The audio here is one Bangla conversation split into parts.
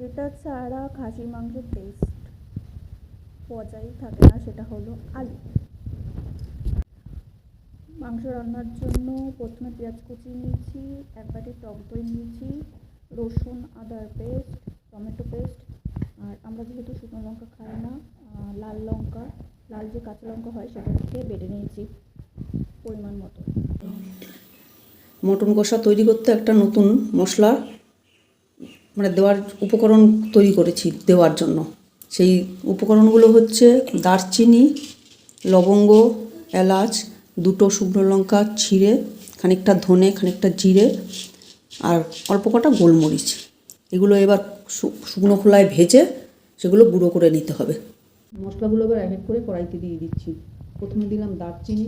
যেটা ছাড়া খাসির মাংসের টেস্ট বজায় থাকে না সেটা হলো আলু। মাংস রান্নার জন্য প্রথমে পেঁয়াজ কুচি নিয়েছি, এক বাটি টক দই নিয়েছি, রসুন আদার পেস্ট, টমেটো পেস্ট, আর আমরা যেহেতু শুকনো লঙ্কা খাই না, লাল লঙ্কা, লাল যে কাঁচা লঙ্কা হয় সেটাকে বেটে নিয়েছি পরিমাণ মতো। মটন কষা তৈরি করতে একটা নতুন মশলা দেওয়ার উপকরণ তৈরি করেছি দেওয়ার জন্য। সেই উপকরণগুলো হচ্ছে দারচিনি, লবঙ্গ, এলাচ, দুটো শুকনো লঙ্কা ছিঁড়ে, খানিকটা ধনে, খানিকটা জিরে, আর অল্প কটা গোলমরিচ। এগুলো এবার শুকনো খোলায় ভেজে সেগুলো গুঁড়ো করে নিতে হবে। মশলাগুলো এবার এক এক করে কড়াইতে দিয়ে দিচ্ছি। প্রথমে দিলাম দারচিনি,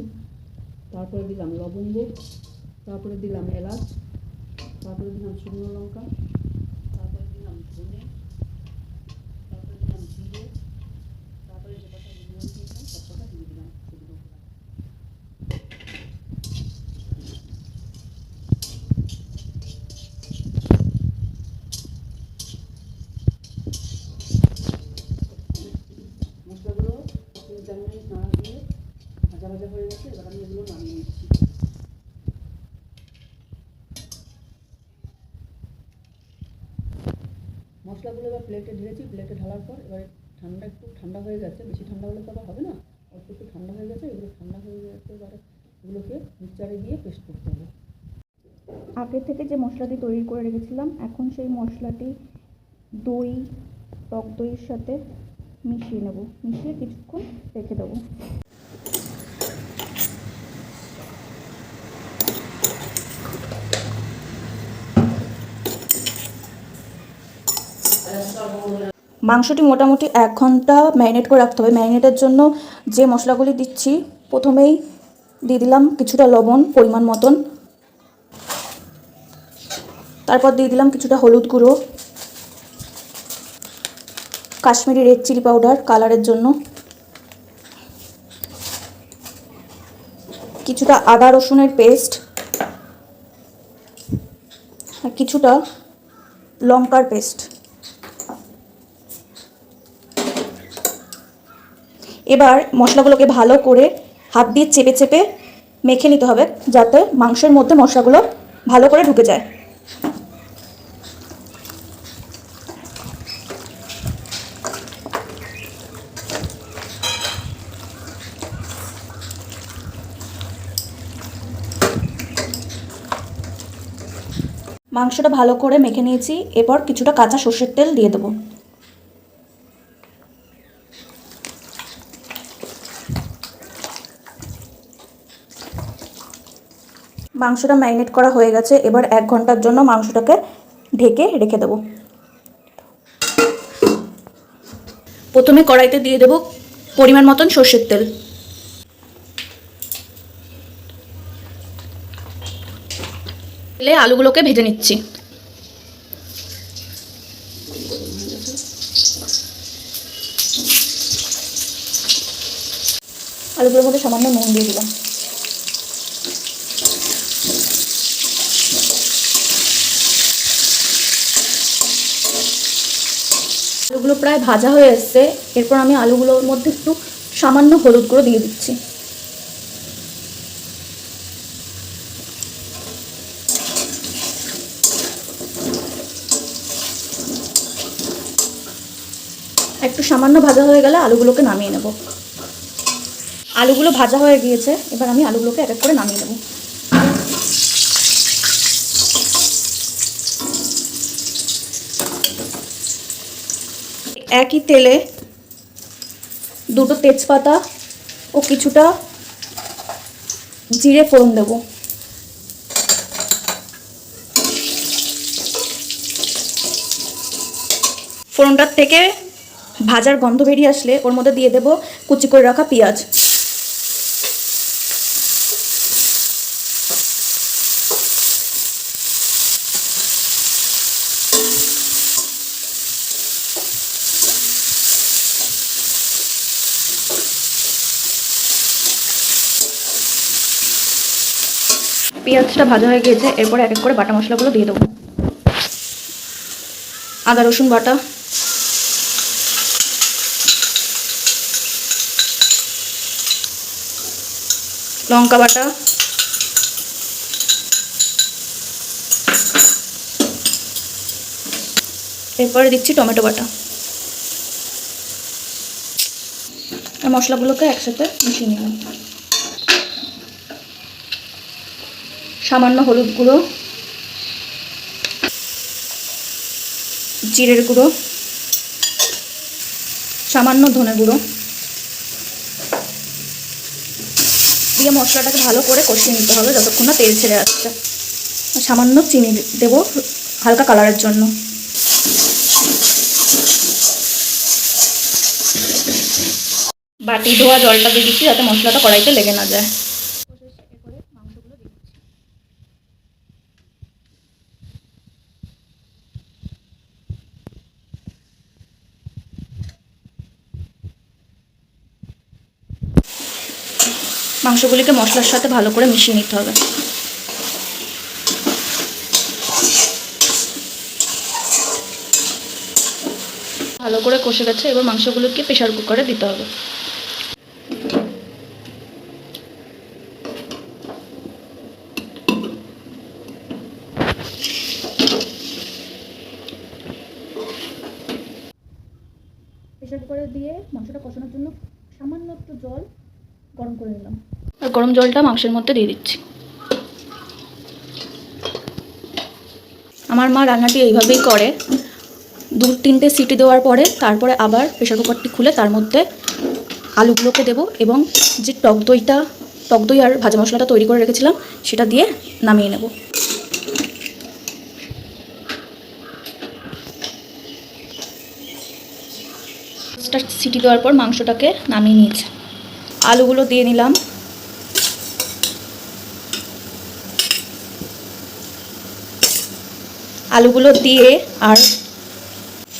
তারপরে দিলাম লবঙ্গ, তারপরে দিলাম এলাচ, তারপরে দিলাম শুকনো লঙ্কা, তারপরে দিলাম ধনে, তারপরে দিলাম জিরে, তারপরে যে কটা গোলমরিচ দিয়েছিলাম সব কটা দিয়ে দিলাম শুকনো খোলায়। মশলাগুলো 3-4 মিনিট নাড়া দিয়ে ভাজা ভাজা হয়ে গেছে। এবার আমি এগুলো নামিয়ে নিচ্ছি। মশলাগুলো এবার প্লেটে ঢেলেছি। প্লেটে ঢালার পর এবার একটু ঠান্ডা হয়ে গেছে, বেশি ঠান্ডা হলে তো আবার হবে না, অল্প একটু ঠান্ডা হয়ে গেছে। এগুলো ঠান্ডা হয়ে গেছে, এবারে এগুলোকে মিক্সচারে দিয়ে পেস্ট করতে হবে। আগে থেকে যে মশলাটি তৈরি করে রেখেছিলাম, এখন সেই মশলাটি দই, টক দইয়ের সাথে মিশিয়ে নেব, মিশিয়ে কিছুক্ষণ রেখে দেবো। মাংসটি মোটামুটি 1 ঘন্টা ম্যারিনেট করে রাখতে হবে। ম্যারিনেটের জন্য যে মশলাগুলি দিচ্ছি, প্রথমেই দিয়ে দিলাম কিছুটা লবণ পরিমাণ মতন, তারপর দিয়ে দিলাম কিছুটা হলুদ গুঁড়ো, কাশ্মীরি রেড চিলি পাউডার কালারের জন্য, কিছুটা আদা রসুনের পেস্ট, আর কিছুটা লঙ্কার পেস্ট। এবার মশলাগুলোকে ভালো করে হাত দিয়ে চেপে চেপে মেখে নিতে হবে, যাতে মাংসের মধ্যে মশলাগুলো ভালো করে ঢুকে যায়। মাংসটা ভালো করে মেখে নিয়েছি। এরপর কিছুটা কাঁচা সর্ষের তেল দিয়ে দেবো। মাংসটা ম্যারিনেট করা হয়ে গেছে। এবার 1 ঘন্টার জন্য মাংসটাকে ঢেকে রেখে দেবো। প্রথমে কড়াইতে দিয়ে দেবো পরিমাণ মতন সর্ষের তেল। তেলে আলুগুলোকে ভেজে নিচ্ছি। আলুগুলোর মধ্যে সামান্য নুন দিয়ে দিলাম। আলুগুলো প্রায় ভাজা হয়ে এসছে। এরপর আমি আলুগুলোর মধ্যে একটু সামান্য হলুদ গুঁড়ো দিয়ে দিচ্ছি। একটু সামান্য ভাজা হয়ে গেলে আলুগুলোকে নামিয়ে নেব। আলুগুলো ভাজা হয়ে গিয়েছে। এবার আমি আলুগুলোকে এক এক করে নামিয়ে নেব। একই তেলে দুটো তেজপাতা ও কিছুটা জিরে ফোড়ন দেব। ফোড়নটার থেকে ভাজার গন্ধ বেরিয়ে আসলে ওর মধ্যে দিয়ে দেব কুচি করে রাখা পেঁয়াজ। পেঁয়াজটা ভাজা হয়ে গিয়েছে। এরপর এক এক করে বাটা মশলাগুলো দিয়ে দেবো। আদা রসুন বাটা, লঙ্কা বাটা, এরপরে দিচ্ছি টমেটো বাটা। আর মশলাগুলোকে একসাথে মিশিয়ে নিলাম। সামান্য হলুদ গুঁড়ো, জিরের গুঁড়ো, সামান্য ধনে গুঁড়ো দিয়ে মশলাটাকে ভালো করে কষিয়ে নিতে হবে যতক্ষণ না তেল ছেড়ে আসছে। সামান্য চিনি দেবো হালকা কালারের জন্য। বাটি ধোয়া জলটা দিয়ে দিচ্ছি যাতে মশলাটা কড়াইতে লেগে না যায়। মাংসগুলিকে মশলার সাথে ভালো করে মিশিয়ে নিতে হবে। ভালো করে কষে গেছে, এবার মাংসগুলোকে প্রেসার কুকারে দিতে হবে। প্রেসার কুকারে দিয়ে মাংসটা কষানোর জন্য সামান্য একটু জল গরম করে নিলাম, আর গরম জলটা মাংসের মধ্যে দিয়ে দিচ্ছি। আমার মা রান্নাটি এইভাবেই করে, 2-3টে সিটি দেওয়ার পরে তারপরে আবার প্রেসার কুকারটি খুলে তার মধ্যে আলুগুলোকে দেবো এবং যে টক দই আর ভাজা মশলাটা তৈরি করে রেখেছিলাম সেটা দিয়ে নামিয়ে নেব। সিটি দেওয়ার পর মাংসটাকে নামিয়ে নিয়েছে। আলুগুলো দিয়ে নিলাম, আলুগুলো দিয়ে আর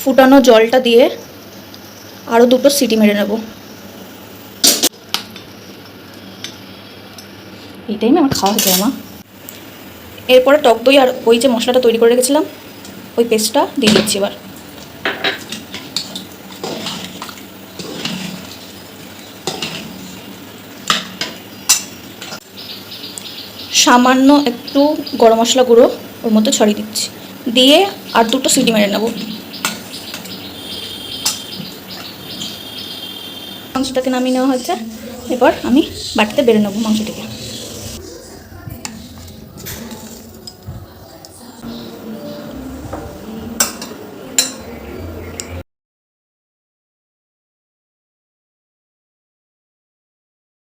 ফুটানো জলটা দিয়ে আরও 2টো সিটি মেরে নেব। এই টাইমে আমার খাওয়া হয়ে যায় মা। এরপরে টক দই আর ওই যে মশলাটা তৈরি করে রেখেছিলাম ওই পেস্টটা দিয়ে দিচ্ছি। এবার সামান্য একটু গরম মশলা গুঁড়ো ওর মধ্যে ছড়িয়ে দিচ্ছি, দিয়ে আর 2টো সিটি মেরে নেব। মাংসটাকে নামিয়ে নেওয়া হয়েছে, এবার আমি বাটিতে বেড়ে নেবো মাংসটাকে।